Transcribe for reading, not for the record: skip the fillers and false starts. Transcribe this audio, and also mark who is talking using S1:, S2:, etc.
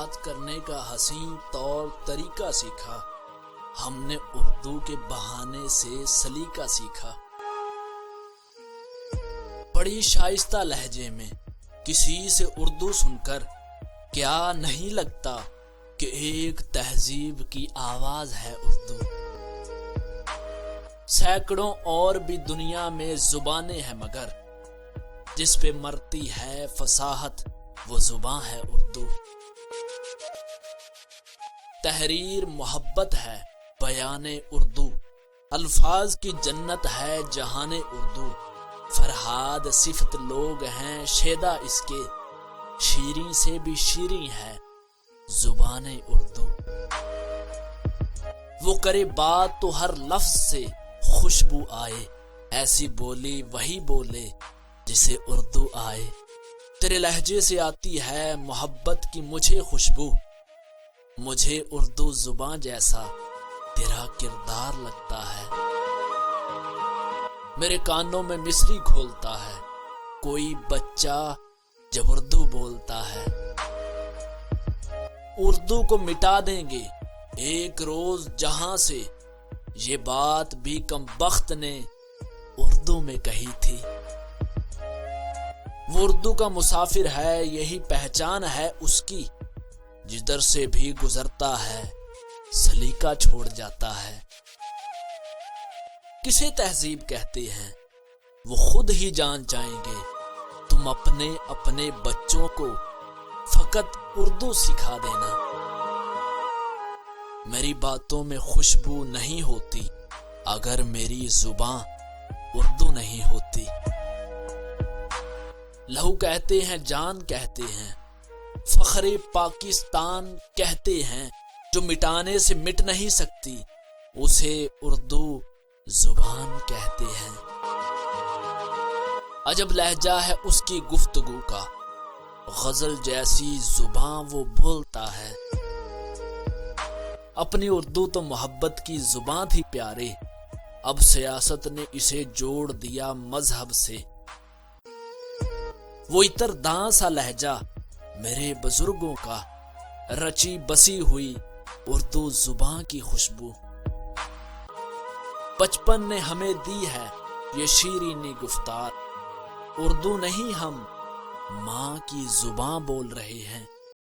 S1: بات کرنے کا حسین طور طریقہ سیکھا، ہم نے اردو کے بہانے سے سلیقہ سیکھا۔ بڑی شائستہ لہجے میں کسی سے اردو سن کر کیا نہیں لگتا کہ ایک تہذیب کی آواز ہے اردو۔ سینکڑوں اور بھی دنیا میں زبانیں ہیں مگر جس پہ مرتی ہے فصاحت وہ زبان ہے اردو۔ تحریر محبت ہے بیان اردو، الفاظ کی جنت ہے جہان اردو۔ فرہاد صفت لوگ ہیں شیدا اس کے، شیریں سے بھی شیریں ہے زبان اردو۔ وہ کرے بات تو ہر لفظ سے خوشبو آئے، ایسی بولی وہی بولے جسے اردو آئے۔ تیرے لہجے سے آتی ہے محبت کی مجھے خوشبو، مجھے اردو زبان جیسا تیرا کردار لگتا ہے۔ میرے کانوں میں مصری کھولتا ہے کوئی بچہ جب اردو بولتا ہے۔ اردو کو مٹا دیں گے ایک روز جہاں سے، یہ بات بھی کم بخت نے اردو میں کہی تھی۔ وہ اردو کا مسافر ہے یہی پہچان ہے اس کی، جدھر سے بھی گزرتا ہے سلیقہ چھوڑ جاتا ہے۔ کسے تہذیب کہتے ہیں وہ خود ہی جان جائیں گے، تم اپنے اپنے بچوں کو فقط اردو سکھا دینا۔ میری باتوں میں خوشبو نہیں ہوتی اگر میری زبان اردو نہیں ہوتی۔ لہو کہتے ہیں جان کہتے ہیں، فخر پاکستان کہتے ہیں، جو مٹانے سے مٹ نہیں سکتی اسے اردو زبان کہتے ہیں۔ عجب لہجہ ہے اس کی گفتگو کا، غزل جیسی زبان وہ بولتا ہے۔ اپنی اردو تو محبت کی زبان تھی پیارے، اب سیاست نے اسے جوڑ دیا مذہب سے۔ وہ عطر داں سا لہجہ میرے بزرگوں کا، رچی بسی ہوئی اردو زبان کی خوشبو۔ بچپن نے ہمیں دی ہے یہ شیرینی گفتار، اردو نہیں ہم ماں کی زبان بول رہے ہیں۔